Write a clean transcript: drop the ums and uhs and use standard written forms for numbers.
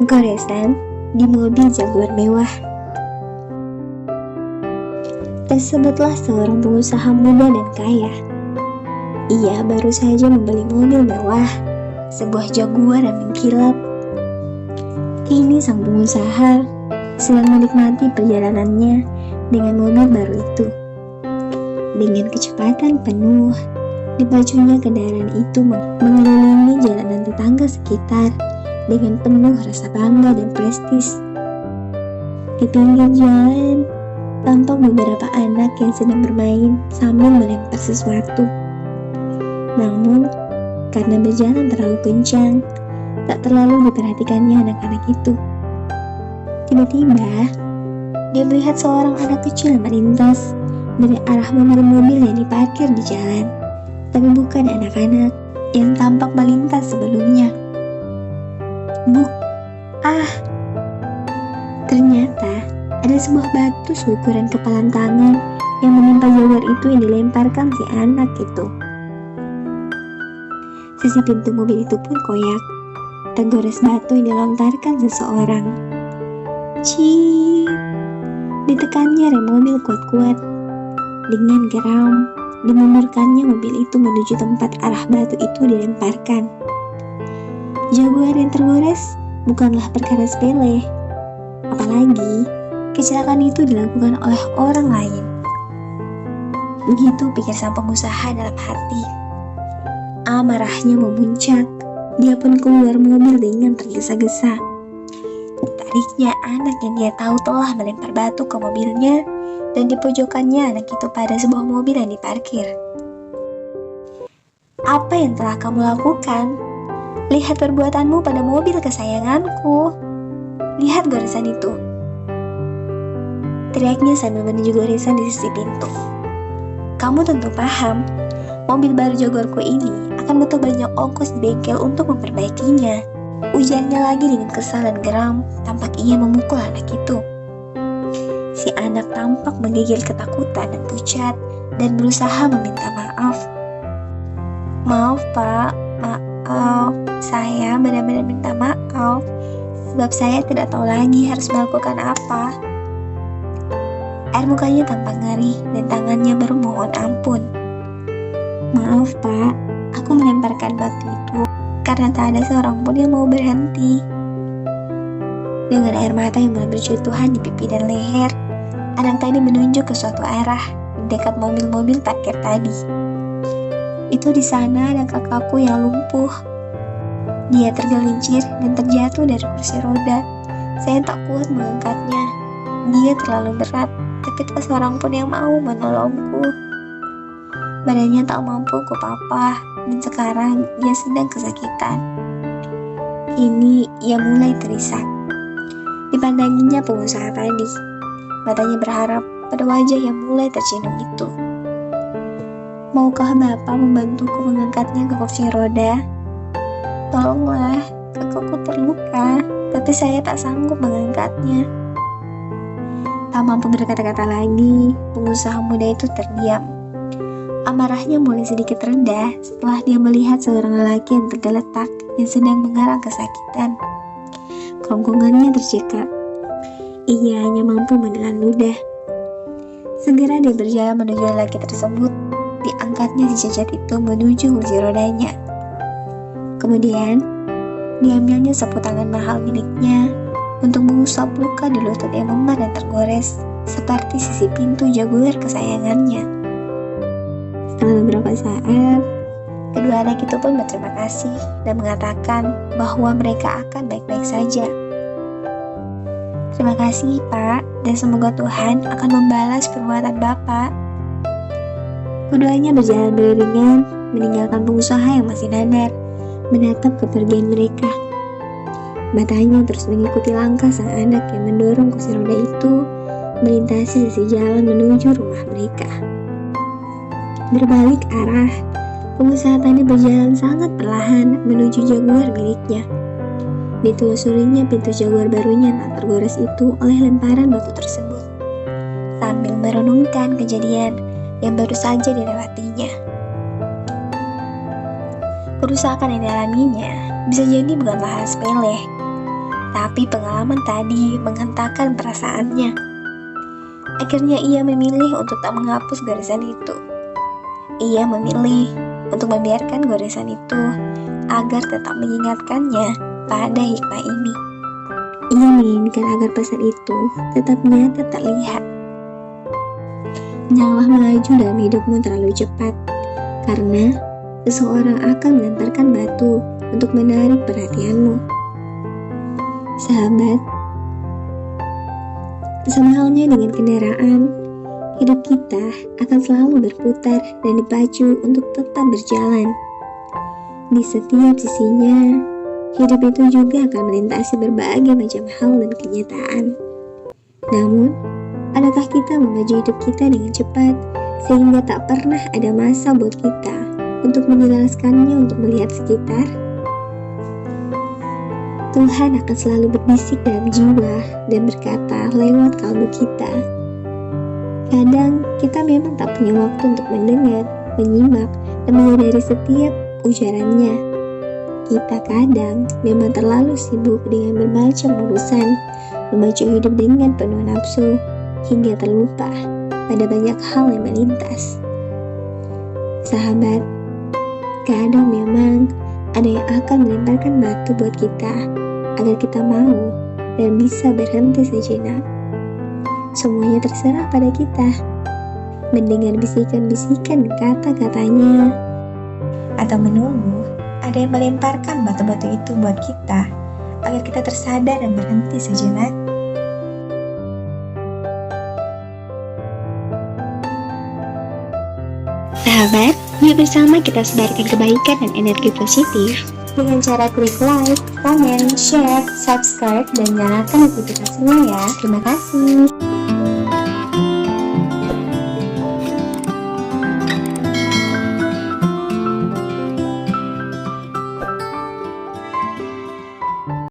Goresan di mobil Jaguar mewah. Tersebutlah seorang pengusaha muda dan kaya. Ia baru saja membeli mobil mewah, sebuah Jaguar yang mengkilap. Kini sang pengusaha sedang menikmati perjalanannya dengan mobil baru itu. Dengan kecepatan penuh, dipacunya kendaraan itu mengelilingi jalanan tetangga sekitar dengan penuh rasa bangga dan prestis. Di pinggir jalan, tampak beberapa anak yang sedang bermain sambil melempar sesuatu. Namun, karena berjalan terlalu kencang, tak terlalu diperhatikannya anak-anak itu. Tiba-tiba, dia melihat seorang anak kecil melintas dari arah mobil-mobil yang diparkir di jalan, tapi bukan anak-anak yang tampak melintas sebelumnya. Ternyata ada sebuah batu seukuran kepalan tangan yang menimpa Jaguar itu yang dilemparkan si anak itu. Sisi pintu mobil itu pun koyak, tergores batu yang dilontarkan seseorang. Cii, ditekannya rem mobil kuat-kuat. Dengan geram, dimundurkannya mobil itu menuju tempat arah batu itu dilemparkan. Jaguar yang tergores bukanlah perkara sepele. Apalagi, kecelakaan itu dilakukan oleh orang lain. Begitu pikir sang pengusaha dalam hati. Amarahnya memuncak. Dia pun keluar mobil dengan tergesa-gesa. Ditariknya anak yang dia tahu telah melempar batu ke mobilnya, dan dipojokkannya anak itu pada sebuah mobil yang diparkir. Apa yang telah kamu lakukan? Lihat perbuatanmu pada mobil kesayanganku. Lihat goresan itu. Teriaknya sambil menuju goresan di sisi pintu. Kamu tentu paham, mobil baru Jaguarku ini akan butuh banyak ongkos di bengkel untuk memperbaikinya. Ujarnya lagi dengan kesal dan geram, tampak ia memukul anak itu. Si anak tampak menggigil ketakutan dan pucat dan berusaha meminta maaf. Maaf pak, maaf, saya benar-benar minta maaf. Sebab saya tidak tahu lagi harus melakukan apa. Air mukanya tampak ngeri dan tangannya bermohon ampun. Maaf pak, aku melemparkan batu itu karena tak ada seorang pun yang mau berhenti. Dengan air mata yang mulai berjatuhan di pipi dan leher, anak tadi menunjuk ke suatu arah di dekat mobil-mobil parkir tadi. Itu di sana ada kakakku yang lumpuh. Dia tergelincir dan terjatuh dari kursi roda. Saya tak kuat mengangkatnya. Dia terlalu berat, tapi tak seorang pun yang mau menolongku. Badannya tak mampu kupapah, dan sekarang dia sedang kesakitan. Kini ia mulai terisak. Dipandanginya pengusaha tadi. Matanya berharap pada wajah yang mulai tercenung itu. Maukah Bapak membantuku mengangkatnya ke kursi roda? Tolonglah, kakakku terluka, tapi saya tak sanggup mengangkatnya. Tak mampu berkata-kata lagi, pengusaha muda itu terdiam. Amarahnya mulai sedikit reda setelah dia melihat seorang lelaki yang tergeletak yang sedang mengarang kesakitan. Kerongkongannya tercekak. Ia hanya mampu menelan ludah. Segera dia berjalan menuju lelaki tersebut. Diangkatnya si cacat itu menuju kursi rodanya. Kemudian, diambilnya sapu tangan mahal miliknya untuk mengusap luka di lutut yang memar dan tergores, seperti sisi pintu Jaguar kesayangannya. Setelah beberapa saat, kedua anak itu pun berterima kasih dan mengatakan bahwa mereka akan baik-baik saja. Terima kasih Pak, dan semoga Tuhan akan membalas perbuatan Bapak. Keduanya berjalan beriringan, meninggalkan pengusaha yang masih nadar, menatap kepergian mereka. Matanya terus mengikuti langkah sang anak yang mendorong kursi roda itu melintasi sisi jalan menuju rumah mereka. Berbalik arah, pengusaha tadi berjalan sangat perlahan menuju Jaguar miliknya. Ditelusurinya pintu Jaguar barunya tak tergores itu oleh lemparan batu tersebut, sambil merenungkan kejadian yang baru saja dilewatinya. Kerusakan yang dialaminya bisa jadi bukanlah hal sepele, Tapi pengalaman tadi menghentakkan perasaannya. Akhirnya ia memilih untuk tak menghapus garisan itu. Ia memilih untuk membiarkan goresan itu agar tetap mengingatkannya pada hikmah ini. Ia menginginkan agar pesan itu tetap nyata terlihat. Janganlah melaju dalam hidupmu terlalu cepat, karena seseorang akan melemparkan batu untuk menarik perhatianmu. Sahabat, sama halnya dengan kendaraan, hidup kita akan selalu berputar dan dipacu untuk tetap berjalan. Di setiap sisinya, hidup itu juga akan melintasi berbagai macam hal dan kenyataan. Namun, adakah kita memacu hidup kita dengan cepat sehingga tak pernah ada masa buat kita untuk menjelaskannya, untuk melihat sekitar? Tuhan akan selalu berbisik dalam jiwa dan berkata lewat kalbu kita. Kadang kita memang tak punya waktu untuk mendengar, menyimak, dan menyadari setiap ujarannya. Kita kadang memang terlalu sibuk dengan bermacam urusan, memacu hidup dengan penuh nafsu, hingga terlupa pada banyak hal yang melintas. Sahabat, kadang memang ada yang akan melemparkan batu buat kita, agar kita mau dan bisa berhenti sejenak. Semuanya terserah pada kita. Mendengar bisikan-bisikan kata-katanya, atau menunggu ada yang melemparkan batu-batu itu buat kita, agar kita tersadar dan berhenti sejenak. Sahabat, yuk bersama kita sebarkan kebaikan dan energi positif dengan cara klik like, comment, share, subscribe, dan nyalakan notifikasinya ya. Terima kasih.